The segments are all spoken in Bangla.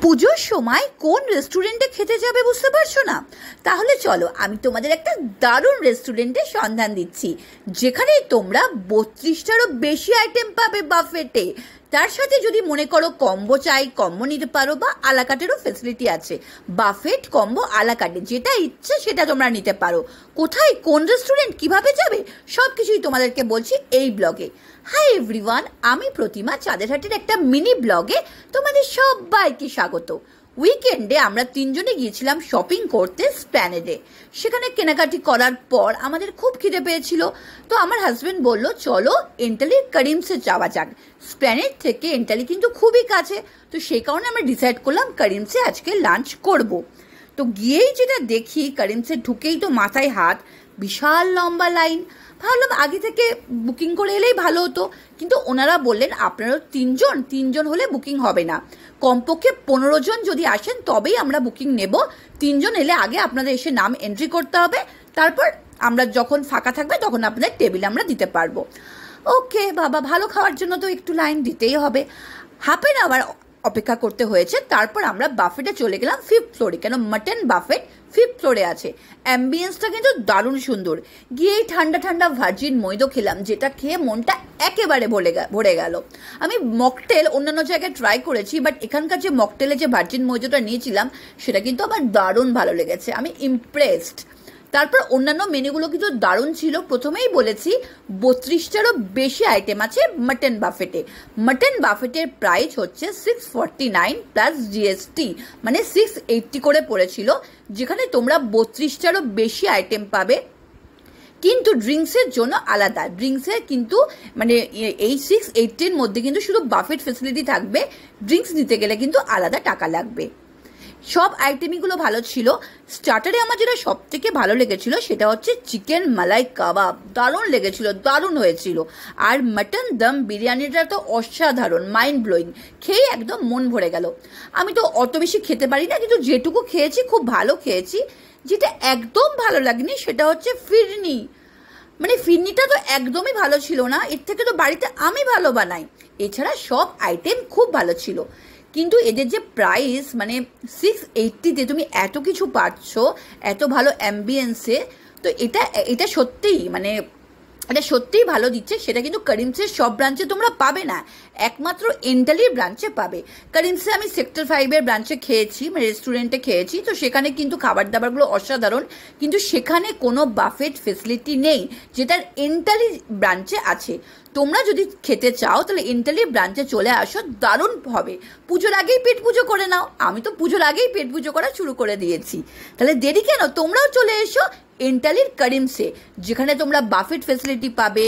পুজোর সময় কোন রেস্টুরেন্টে খেতে যাবে বুঝতে পারছো না? তাহলে চলো আমি তোমাদের একটা দারুণ রেস্টুরেন্টের সন্ধান দিচ্ছি, যেখানে তোমরা 32টারও বেশি আইটেম পাবে বাফেটে। তার সাথে যদি মনে করো কম্বো চাই, কম্বো নিতে পারো, বা আলাকাটেরও ফেসিলিটি আছে। বাফেট কম্বো আলাকাটে যেটা ইচ্ছে সেটা তোমরা নিতে পারো। কোথায়, কোন রেস্টুরেন্ট, কিভাবে যাবে, সব কিছুই তোমাদেরকে বলছি এই ব্লগে। হাই এভরিওয়ান, আমি প্রতিমা চাঁদেরহাটের একটা মিনি ব্লগে তোমাদের সবাইকে স্বাগত। উইকেন্ডে আমরা তিনজনে গিয়েছিলাম শপিং করতে স্প্ল্যানেডে। সেখানে কেনাকাটি করার পর আমাদের খুব খিদে পেয়েছিল, তো আমার হাজব্যান্ড বলল চলো এন্টালির করিমসে যাওয়া যাক। স্প্ল্যানেড থেকে এন্টালি কিন্তু খুবই কাছে, তো সেই কারণে আমরা ডিসাইড করলাম করিমসে আজকে লাঞ্চ করব। তো গিয়েই যেটা দেখি, করিমসে ঢুকেই তো মাথায় হাত, বিশাল লম্বা লাইন। ভাবলাম আগে থেকে বুকিং করে এলেই ভালো হতো, কিন্তু ওনারা বললেন আপনারও তিনজন হলে বুকিং হবে না, কমপক্ষে 15 জন যদি আসেন তবেই আমরা বুকিং নেব। 3 জন এলে আগে আপনাদের এসে নাম এন্ট্রি করতে হবে, তারপর আমরা যখন ফাঁকা থাকবে তখন আপনাদের টেবিলে আমরা দিতে পারবো। ওকে বাবা, ভালো খাওয়ার জন্য তো একটু লাইন দিতেই হবে। হাফ অ্যান আওয়ার অপেক্ষা করতে হয়েছে, তারপর আমরা বাফেটে চলে গেলাম 5th ফ্লোরে, কেন মাটন বাফেট 5th ফ্লোরে আছে। অ্যাম্বিয়েন্সটা কিন্তু দারুণ সুন্দর। গিয়েই ঠান্ডা ঠান্ডা ভার্জিন মৈদো খেলাম, যেটা খেয়ে মনটা একেবারে ভরে গেল। আমি মকটেল অন্যান্য জায়গায় ট্রাই করেছি, বাট এখানকার যে মকটেলে যে ভার্জিন মৈদোটা নিয়েছিলাম সেটা কিন্তু আমার দারুণ ভালো লেগেছে, আমি ইমপ্রেসড। তারপর অন্যান্য মেনুগুলো কিন্তু দারুণ ছিল। প্রথমেই বলেছি 32টারও বেশি আইটেম আছে মাটন বাফেটে। মাটন বাফেটের প্রাইস হচ্ছে 649 প্লাস জিএসটি, মানে 680 করে পড়েছিল, যেখানে তোমরা 32টারও বেশি আইটেম পাবে। কিন্তু ড্রিঙ্কসের জন্য আলাদা, ড্রিঙ্কসের কিন্তু মানে এই 680-র মধ্যে কিন্তু শুধু বাফেট ফেসিলিটি থাকবে, ড্রিঙ্কস নিতে গেলে কিন্তু আলাদা টাকা লাগবে। সব আইটেমগুলো ভালো ছিল। স্টার্টারে আমার যেটা সব থেকে ভালো লেগেছিল সেটা হচ্ছে চিকেন মালাই কাবাব, দারুণ লেগেছিল, দারুণ হয়েছিল। আর মাটন দম বিরিয়ানিটা তো অসাধারণ, মাইন্ড ব্লোয়িং, খেয়ে একদম মন ভরে গেল। আমি তো অত বেশি খেতে পারি না, কিন্তু যেটুকু খেয়েছি খুব ভালো খেয়েছি। যেটা একদম ভালো লাগেনি সেটা হচ্ছে ফিরনি, মানে ফিরনিটা তো একদমই ভালো ছিল না, এর থেকে তো বাড়িতে আমি ভালো বানাই। এছাড়া সব আইটেম খুব ভালো ছিল, কিন্তু এদের যে প্রাইস, মানে 680-তে তুমি এত কিছু পাচ্ছ এত ভালো অ্যাম্বিয়েন্সে, তো এটা সত্যিই মানে এটা সত্যিই ভালো দিচ্ছে। সেটা কিন্তু করিমসের সব ব্রাঞ্চে তোমরা পাবে না, একমাত্র এন্টালির ব্রাঞ্চে পাবে। করিমসে আমি সেক্টর 5-এর ব্রাঞ্চে খেয়েছি, মানে রেস্টুরেন্টে খেয়েছি, তো সেখানে কিন্তু খাবার দাবারগুলো অসাধারণ, কিন্তু সেখানে কোনো বাফেট ফেসিলিটি নেই, যেটার এন্টালি ব্রাঞ্চে আছে। তোমরা যদি খেতে চাও তাহলে এন্টালি ব্রাঞ্চে চলে আসো, দারুণ হবে। পুজোর আগেই পেট পুজো করে নাও, আমি তো পুজোর আগেই পেট পুজো করা শুরু করে দিয়েছি। তাহলে দেরি কেন, তোমরাও চলে এসো এন্টালির করিমসে, যেখানে তোমরা বাফেট ফেসিলিটি পাবে,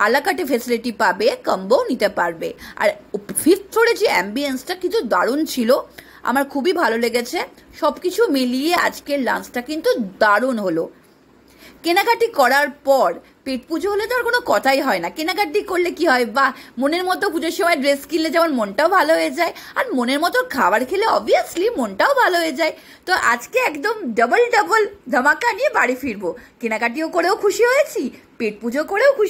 আলাকাটে ফেসিলিটি পাবে, কম্বো নিতে পারবে। আর 5th ফ্লোরে যে অ্যাম্বিয়েন্সটা কিন্তু দারুণ ছিল, আমার খুবই ভালো লেগেছে। সব কিছু মিলিয়ে আজকের লাঞ্চটা কিন্তু দারুণ হলো। কেনাকাটি করার পর পেট পুজো হলে তো আর কোনো কথাই হয় না। কেনাকাটি করলে কি হয়, বা মনের মতো পুজোর সময় ড্রেস কিনলে যেমন মনটাও ভালো হয়ে যায়, আর মনের মতো খাবার খেলে অবভিয়াসলি মনটাও ভালো হয়ে যায়। তো আজকে একদম ডাবল ধামাকা নিয়ে বাড়ি ফিরবো। কেনাকাটিও করেও খুশি হয়েছি, পেট পুজো করেও খুশি।